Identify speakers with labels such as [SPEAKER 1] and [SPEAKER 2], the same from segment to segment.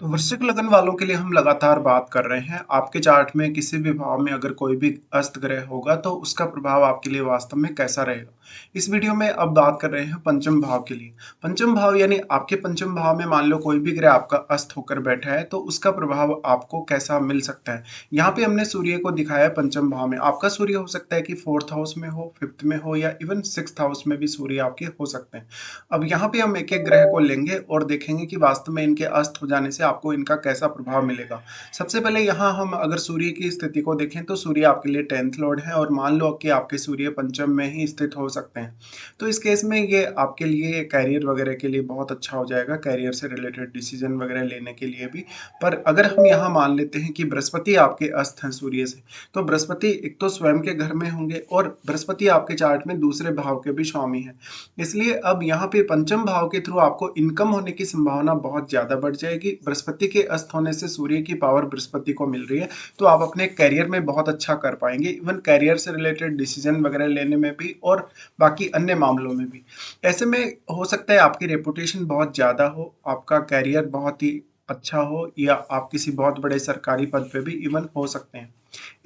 [SPEAKER 1] तो वृश्चिक लगन वालों के लिए हम लगातार बात कर रहे हैं। आपके चार्ट में किसी भी भाव में अगर कोई भी अस्त ग्रह होगा तो उसका प्रभाव आपके लिए वास्तव में कैसा रहेगा। इस वीडियो में अब बात कर रहे हैं पंचम भाव के लिए। पंचम भाव यानी आपके पंचम भाव में मान लो कोई भी ग्रह आपका अस्त होकर बैठा है तो उसका प्रभाव आपको कैसा मिल सकता है। यहाँ पे हमने सूर्य को दिखाया है पंचम भाव में। आपका सूर्य हो सकता है कि फोर्थ हाउस में हो, फिफ्थ में हो या इवन सिक्स्थ हाउस में भी सूर्य आपके हो सकते हैं। अब यहाँ पे हम एक एक ग्रह को लेंगे और देखेंगे कि वास्तव में इनके अस्त हो जाने से आपको इनका कैसा प्रभाव मिलेगा। सबसे पहले यहाँ हम अगर सूर्य की स्थिति को देखें तो सूर्य आपके लिए 10th लॉर्ड है और मान लो कि आपके सूर्य पंचम में ही स्थित हो सकते हैं। तो इस केस में ये आपके लिए कैरियर वगैरह के लिए बहुत अच्छा हो जाएगा, कैरियर से रिलेटेड डिसीजन वगैरह लेने के लिए भी। पर अगर हम यहाँ मान लेते हैं कि बृहस्पति आपके अस्त हैं सूर्य से, तो बृहस्पति एक तो स्वयं के घर में होंगे और बृहस्पति आपके चार्ट में दूसरे भाव के भी स्वामी हैं। इसलिए अब यहाँ पे पंचम भाव के थ्रू आपको इनकम होने की संभावना बहुत ज्यादा बढ़ जाएगी। बृहस्पति के अस्त होने से सूर्य की पावर बृहस्पति को मिल रही है, तो आप अपने करियर में बहुत अच्छा कर पाएंगे, इवन करियर से रिलेटेड डिसीजन वगैरह लेने में भी और बाकी अन्य मामलों में भी। ऐसे में हो सकता है आपकी रेपुटेशन बहुत ज्यादा हो, आपका करियर बहुत ही अच्छा हो या आप किसी बहुत बड़े सरकारी पद पे भी इवन हो सकते हैं।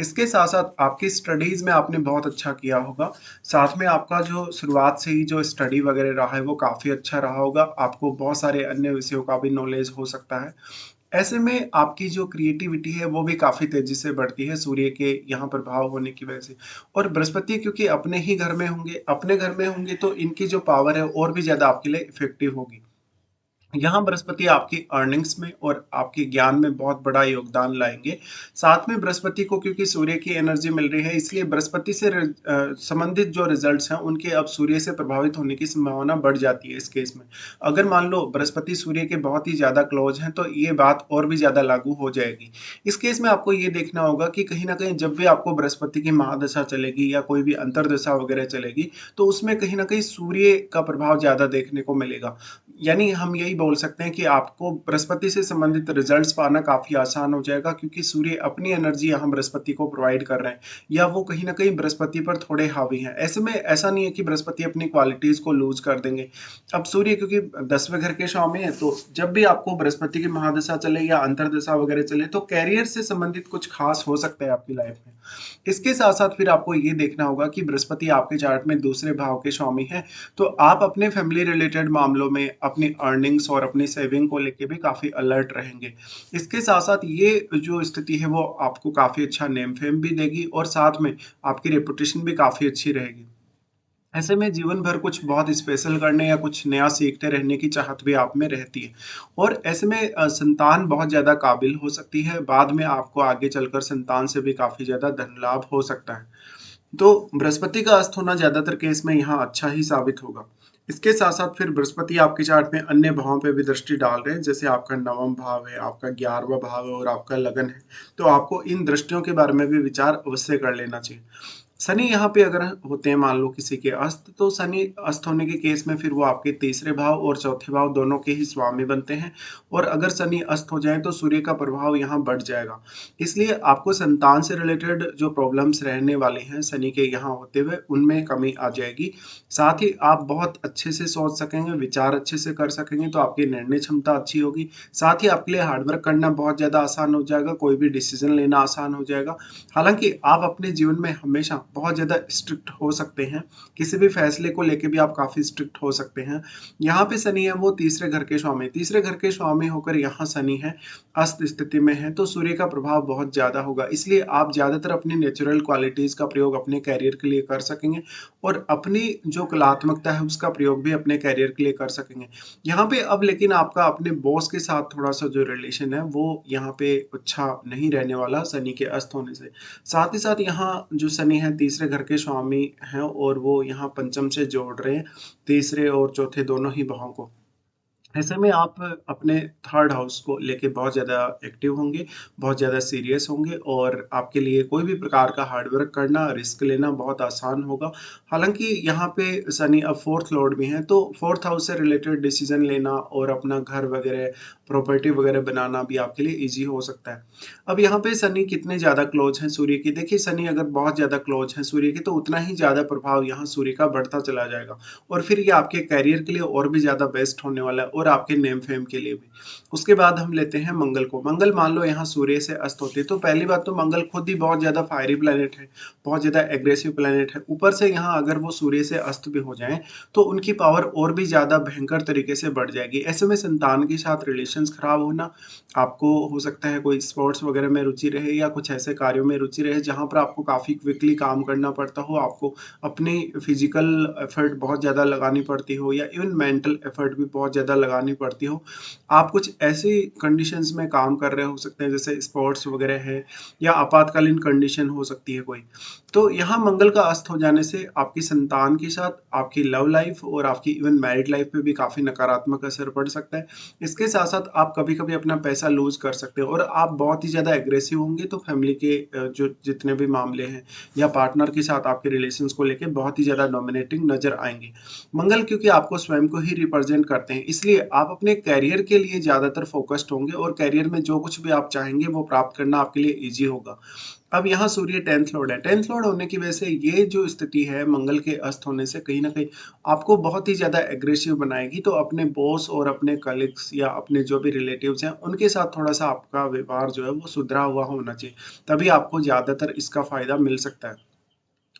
[SPEAKER 1] इसके साथ साथ आपकी स्टडीज में आपने बहुत अच्छा किया होगा। साथ में आपका जो शुरुआत से ही जो स्टडी वगैरह रहा है वो काफ़ी अच्छा रहा होगा। आपको बहुत सारे अन्य विषयों का भी नॉलेज हो सकता है। ऐसे में आपकी जो क्रिएटिविटी है वो भी काफ़ी तेज़ी से बढ़ती है सूर्य के यहाँ प्रभाव होने की वजह से। और बृहस्पति क्योंकि अपने ही घर में होंगे, अपने घर में होंगे तो इनकी जो पावर है और भी ज़्यादा आपके लिए इफ़ेक्टिव होगी। यहाँ बृहस्पति आपकी अर्निंग्स में और आपके ज्ञान में बहुत बड़ा योगदान लाएंगे। साथ में बृहस्पति को क्योंकि सूर्य की एनर्जी मिल रही है, इसलिए बृहस्पति से संबंधित जो रिजल्ट्स हैं उनके अब सूर्य से प्रभावित होने की संभावना बढ़ जाती है। इस केस में अगर मान लो बृहस्पति सूर्य के बहुत ही ज़्यादा क्लोज हैं तो ये बात और भी ज़्यादा लागू हो जाएगी। इस केस में आपको ये देखना होगा कि कहीं ना कहीं जब भी आपको बृहस्पति की महादशा चलेगी या कोई भी अंतरदशा वगैरह चलेगी तो उसमें कहीं ना कहीं सूर्य का प्रभाव ज़्यादा देखने को मिलेगा। यानी हम यही बोल सकते हैं कि आपको बृहस्पति से संबंधित रिजल्ट्स पाना काफ़ी आसान हो जाएगा, क्योंकि सूर्य अपनी एनर्जी यहाँ बृहस्पति को प्रोवाइड कर रहे हैं या वो कहीं ना कहीं बृहस्पति पर थोड़े हावी हैं। ऐसे में ऐसा नहीं है कि बृहस्पति अपनी क्वालिटीज़ को लूज कर देंगे। अब सूर्य क्योंकि 10वें घर के स्वामी है, तो जब भी आपको बृहस्पति की महादशा चले या अंतरदशा वगैरह चले तो कैरियर से संबंधित कुछ खास हो सकता है आपकी लाइफ में। इसके साथ साथ फिर आपको ये देखना होगा कि बृहस्पति आपके चार्ट में दूसरे भाव के स्वामी हैं, तो आप अपने फैमिली रिलेटेड मामलों में अपनी अर्निंग्स और अपनी सेविंग को लेके भी काफ़ी अलर्ट रहेंगे। इसके साथ साथ ये जो स्थिति है वो आपको काफ़ी अच्छा नेम फेम भी देगी और साथ में आपकी रेपुटेशन भी काफ़ी अच्छी रहेगी। ऐसे में जीवन भर कुछ बहुत स्पेशल करने या कुछ नया सीखते रहने की चाहत भी आप में रहती है। और ऐसे में संतान बहुत ज़्यादा काबिल हो सकती है, बाद में आपको आगे चलकर संतान से भी काफ़ी ज़्यादा धन लाभ हो सकता है। तो बृहस्पति का अस्त होना ज्यादातर केस में यहाँ अच्छा ही साबित होगा। इसके साथ साथ फिर बृहस्पति आपके चार्ट में अन्य भावों पे भी दृष्टि डाल रहे हैं, जैसे आपका नवम भाव है, आपका 11वां भाव है और आपका लगन है। तो आपको इन दृष्टियों के बारे में भी विचार अवश्य कर लेना चाहिए। शनि यहाँ पे अगर होते हैं मान लो किसी के अस्त, तो शनि अस्त होने के केस में फिर वो आपके तीसरे भाव और चौथे भाव दोनों के ही स्वामी बनते हैं। और अगर शनि अस्त हो जाए तो सूर्य का प्रभाव यहाँ बढ़ जाएगा। इसलिए आपको संतान से रिलेटेड जो प्रॉब्लम्स रहने वाले हैं शनि के यहाँ होते हुए उनमें कमी आ जाएगी। साथ ही आप बहुत अच्छे से सोच सकेंगे, विचार अच्छे से कर सकेंगे, तो आपकी निर्णय क्षमता अच्छी होगी। साथ ही आपके लिए हार्डवर्क करना बहुत ज़्यादा आसान हो जाएगा, कोई भी डिसीजन लेना आसान हो जाएगा। हालांकि आप अपने जीवन में हमेशा बहुत ज़्यादा स्ट्रिक्ट हो सकते हैं, किसी भी फैसले को लेके भी आप काफ़ी स्ट्रिक्ट हो सकते हैं। यहाँ पे शनि है वो तीसरे घर के स्वामी, तीसरे घर के स्वामी होकर यहाँ शनि है, अस्त स्थिति में है, तो सूर्य का प्रभाव बहुत ज़्यादा होगा। इसलिए आप ज़्यादातर अपनी नेचुरल क्वालिटीज़ का प्रयोग अपने कैरियर के लिए कर सकेंगे और अपनी जो कलात्मकता है उसका प्रयोग भी अपने कैरियर के लिए कर सकेंगे। यहाँ पे अब लेकिन आपका अपने बॉस के साथ थोड़ा सा जो रिलेशन है वो यहाँ पे अच्छा नहीं रहने वाला शनि के अस्त होने से। साथ ही साथ यहाँ जो शनि है तीसरे घर के स्वामी हैं और वो यहाँ पंचम से जोड़ रहे हैं तीसरे और चौथे दोनों ही भावों को। ऐसे में आप अपने थर्ड हाउस को लेके बहुत ज़्यादा एक्टिव होंगे, बहुत ज़्यादा सीरियस होंगे और आपके लिए कोई भी प्रकार का हार्डवर्क करना, रिस्क लेना बहुत आसान होगा। हालांकि यहाँ पे शनि अब फोर्थ लॉर्ड भी हैं, तो फोर्थ हाउस से रिलेटेड डिसीजन लेना और अपना घर वगैरह प्रॉपर्टी वगैरह बनाना भी आपके लिए ईजी हो सकता है। अब यहाँ पे शनि कितने ज़्यादा क्लोज हैं सूर्य की, देखिए शनि अगर बहुत ज़्यादा क्लोज हैं सूर्य के तो उतना ही ज़्यादा प्रभाव यहाँ सूर्य का बढ़ता चला जाएगा और फिर ये आपके करियर के लिए और भी ज़्यादा बेस्ट होने वाला है। और आपके नेम फेम के लिए भी। उसके बाद हम लेते हैं मंगल को। मंगल मान लो यहाँ सूर्य से अस्त होते हैं, तो पहली बात तो मंगल खुद ही बहुत ज़्यादा फायरी प्लैनेट है, बहुत ज़्यादा एग्रेसिव प्लैनेट है। ऊपर से यहाँ अगर वो सूर्य से अस्त भी हो जाएँ, तो उनकी पावर और भी ज़्यादा भयंकर तरीके से बढ़ जाएगी। ऐसे में संतान के साथ रिलेशंस खराब होना, आपको हो सकता है कोई स्पोर्ट्स वगैरह में रुचि रहे या कुछ ऐसे कार्यों में रुचि रहे जहाँ पर आपको काफ़ी क्विकली काम करना पड़ता हो, आपको अपनी फिजिकल एफर्ट बहुत ज़्यादा लगानी पड़ती हो या इवन मेंटल एफर्ट भी बहुत ज़्यादा लगानी पड़ती हो। आप कुछ ऐसी कंडीशंस में काम कर रहे हो सकते हैं जैसे स्पोर्ट्स वगैरह है या आपातकालीन कंडीशन हो सकती है कोई। तो यहाँ मंगल का अस्त हो जाने से आपकी संतान के साथ आपकी लव लाइफ और आपकी इवन मैरिड लाइफ पे भी काफ़ी नकारात्मक असर पड़ सकता है। इसके साथ-साथ आप कभी-कभी अपना पैसा लूज़ कर सकते हो और आप बहुत ही ज़्यादा एग्रेसिव होंगे तो फैमिली के जो जितने भी मामले हैं या पार्टनर के साथ आपके रिलेशंस को लेके बहुत ही ज़्यादा डोमिनेटिंग नज़र आएँगे। मंगल क्योंकि आपको स्वयं को ही रिप्रेजेंट करते हैं, इसलिए आप अपने करियर के लिए ज़्यादातर फ़ोकस्ड होंगे और करियर में जो कुछ भी आप चाहेंगे वो प्राप्त करना आपके लिए ईज़ी होगा। अब यहाँ सूर्य 10th लॉर्ड है। 10th लॉर्ड होने की वजह से ये जो स्थिति है मंगल के अस्त होने से कहीं न कहीं आपको बहुत ही ज़्यादा एग्रेसिव बनाएगी। तो अपने बॉस और अपने कलीग्स या अपने जो भी रिलेटिव्स हैं, उनके साथ थोड़ा-सा आपका व्यवहार जो है वो सुधरा हुआ होना चाहिए। तभी आपको ज़्यादातर इसका फ़ायदा मिल सकता है।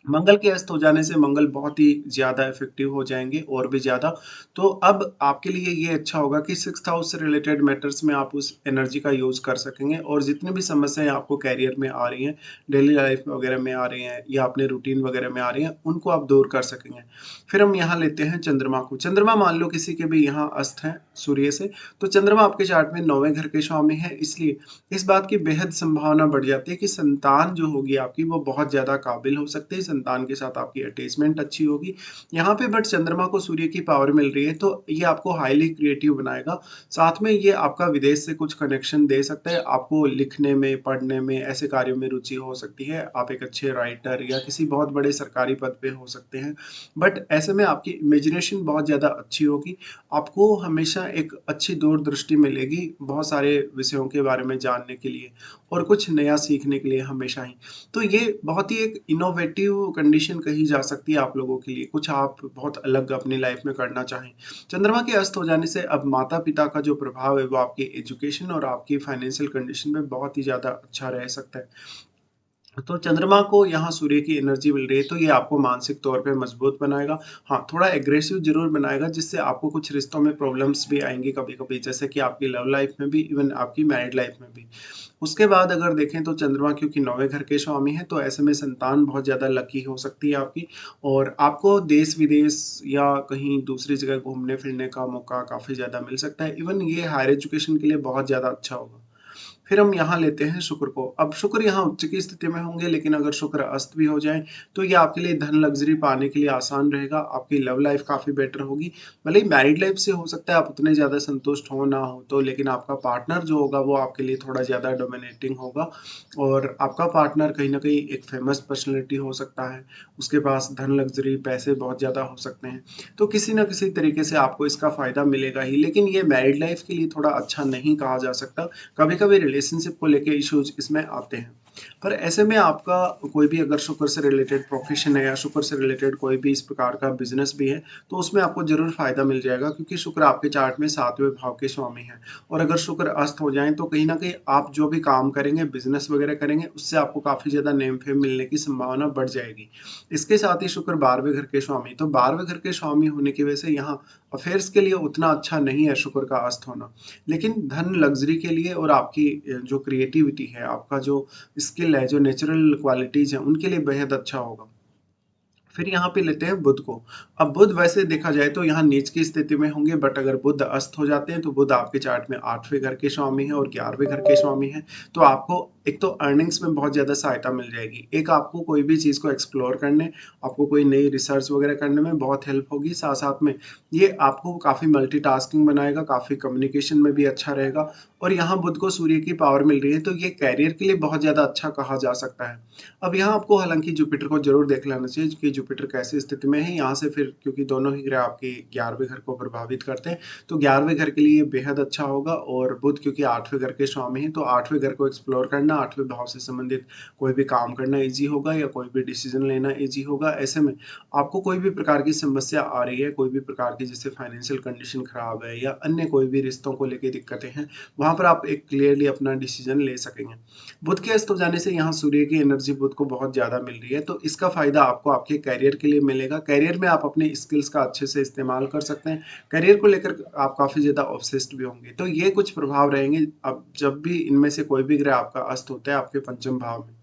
[SPEAKER 1] मंगल के अस्त हो जाने से मंगल बहुत ही ज़्यादा इफ़ेक्टिव हो जाएँगे और भी ज़्यादा। तो अब आपके लिए ये अच्छा होगा कि 6th हाउस से रिलेटेड मैटर्स में आप उस एनर्जी का यूज़ कर सकेंगे और जितनी भी समस्याएँ आपको करियर में आ रही हैं, डेली लाइफ़ वगैरह में आ रही हैं या अपने रूटीन वगैरह में आ रही हैं, उनको आप दूर कर सकेंगे। फिर हम यहाँ लेते हैं चंद्रमा को। चंद्रमा मान लो किसी के भी यहाँ अस्त हैं सूर्य से, तो चंद्रमा आपके चार्ट में 9वें घर के स्वामी है, इसलिए इस बात की बेहद संभावना बढ़ जाती है कि संतान जो होगी आपकी वो बहुत ज़्यादा काबिल हो सकती है, संतान के साथ आपकी अटैचमेंट अच्छी होगी। यहाँ पे बट चंद्रमा को सूर्य की पावर मिल रही है तो ये आपको हाईली क्रिएटिव बनाएगा। साथ में ये आपका विदेश से कुछ कनेक्शन दे सकता है, आपको लिखने में, पढ़ने में, ऐसे कार्यों में रुचि हो सकती है। आप एक अच्छे राइटर या किसी बहुत बड़े सरकारी पद पे हो सकते हैं। बट ऐसे में आपकी इमेजिनेशन बहुत ज़्यादा अच्छी होगी। आपको हमेशा एक अच्छी दूरदृष्टि मिलेगी, बहुत सारे विषयों के बारे में जानने के लिए और कुछ नया सीखने के लिए हमेशा ही। तो ये बहुत ही एक इनोवेटिव कंडीशन कही जा सकती है आप लोगों के लिए, कुछ आप बहुत अलग अपनी लाइफ में करना चाहें। चंद्रमा के अस्त हो जाने से अब माता-पिता का जो प्रभाव है वो आपकी एजुकेशन और आपकी फाइनेंशियल कंडीशन में बहुत ही ज़्यादा अच्छा रह सकता है। तो चंद्रमा को यहाँ सूर्य की एनर्जी मिल रही है तो ये आपको मानसिक तौर पे मजबूत बनाएगा। हाँ, थोड़ा एग्रेसिव ज़रूर बनाएगा जिससे आपको कुछ रिश्तों में प्रॉब्लम्स भी आएँगी कभी-कभी जैसे कि आपकी लव लाइफ में भी इवन आपकी मैरिड लाइफ में भी। उसके बाद अगर देखें तो चंद्रमा क्योंकि 9वें घर के स्वामी हैं तो ऐसे में संतान बहुत ज़्यादा लकी हो सकती है आपकी और आपको देश-विदेश या कहीं दूसरी जगह घूमने-फिरने का मौका काफ़ी ज़्यादा मिल सकता है। इवन ये हायर एजुकेशन के लिए बहुत ज़्यादा अच्छा होगा। फिर हम यहाँ लेते हैं शुक्र को। अब शुक्र यहाँ उच्च की स्थिति में होंगे लेकिन अगर शुक्र अस्त भी हो जाए तो ये आपके लिए धन लग्ज़री पाने के लिए आसान रहेगा। आपकी लव लाइफ़ काफ़ी बेटर होगी। भले ही मैरिड लाइफ़ से हो सकता है आप उतने ज़्यादा संतुष्ट हो ना हो तो लेकिन आपका पार्टनर जो होगा वो आपके लिए थोड़ा ज़्यादा डोमिनेटिंग होगा और आपका पार्टनर कहीं न कहीं एक फ़ेमस पर्सनैलिटी हो सकता है। उसके पास धन लग्ज़री पैसे बहुत ज़्यादा हो सकते हैं। तो किसी न किसी तरीके से आपको इसका फ़ायदा मिलेगा ही। लेकिन ये मैरिड लाइफ़ के लिए थोड़ा अच्छा नहीं कहा जा सकता। कभी-कभी रिलेशनशिप को लेके इश्यूज इसमें आते हैं। पर ऐसे में आपका कोई भी अगर शुक्र से रिलेटेड प्रोफ़ेशन है या शुक्र से रिलेटेड कोई भी इस प्रकार का बिज़नेस भी है, तो उसमें आपको ज़रूर फ़ायदा मिल जाएगा क्योंकि शुक्र आपके चार्ट में 7वें भाव के स्वामी हैं। और अगर शुक्र अस्त हो जाएँ तो कहीं न कहीं आप जो भी काम करेंगे, बिज़नेस वग़ैरह करेंगे, उससे आपको काफ़ी ज़्यादा नेम-फ़ेम मिलने की संभावना बढ़ जाएगी। इसके साथ ही शुक्र 12वें घर के स्वामी, तो 12वें घर के स्वामी होने की वजह से यहाँ अफ़ेयर्स के लिए उतना अच्छा नहीं है शुक्र का अस्त होना। लेकिन धन लग्ज़री के लिए और आपकी जो क्रिएटिविटी है, आपका जो स्किल है, जो नेचुरल क्वालिटीज़ हैं, उनके लिए बेहद अच्छा होगा। फिर यहाँ पे लेते हैं बुध को। अब बुध वैसे देखा जाए तो यहाँ नीच की स्थिति में होंगे बट अगर बुध अस्त हो जाते हैं तो बुध आपके चार्ट में 8वें घर के स्वामी हैं और 11वें घर के स्वामी हैं। तो आपको एक तो अर्निंग्स में बहुत ज़्यादा सहायता मिल जाएगी। एक आपको कोई भी चीज़ को एक्सप्लोर करने, आपको कोई नई रिसर्च वगैरह करने में बहुत हेल्प होगी। साथ-साथ में ये आपको काफ़ी मल्टीटास्किंग बनाएगा, काफ़ी कम्युनिकेशन में भी अच्छा रहेगा और यहाँ बुध को सूर्य की पावर मिल रही है, तो ये करियर के लिए बहुत ज़्यादा अच्छा कहा जा सकता है। अब यहाँ आपको हालाँकि जुपिटर को ज़रूर देख लेना चाहिए कि जुपिटर कैसी स्थिति में है, यहाँ से फिर क्योंकि दोनों ही ग्रह आपके 11वें घर को प्रभावित करते हैं, तो 11वें घर के लिए बेहद अच्छा होगा। और बुध क्योंकि 8वें घर के स्वामी हैं, तो 8वें घर को एक्सप्लोर करना, 8वें भाव से संबंधित कोई भी काम करना ईज़ी होगा या कोई भी डिसीज़न लेना ईज़ी होगा। ऐसे में आपको कोई भी प्रकार की समस्या आ रही है, कोई भी प्रकार की जैसे फाइनेंशियल कंडीशन खराब है या अन्य कोई भी रिश्तों को लेके दिक्कतें हैं, वहाँ पर आप एक क्लियरली अपना डिसीज़न ले सकेंगे। बुध के अस्त हो जाने से यहाँ सूर्य की एनर्जी बुध को बहुत ज़्यादा मिल रही है, तो इसका फ़ायदा आपको आपके करियर के लिए मिलेगा। करियर में आप अपने स्किल्स का अच्छे से इस्तेमाल कर सकते हैं। करियर को लेकर आप काफ़ी ज़्यादा ऑब्सेस्ड भी होंगे। तो ये कुछ प्रभाव रहेंगे अब जब भी इनमें से कोई भी ग्रह आपका अस्त होता है आपके पंचम भाव में।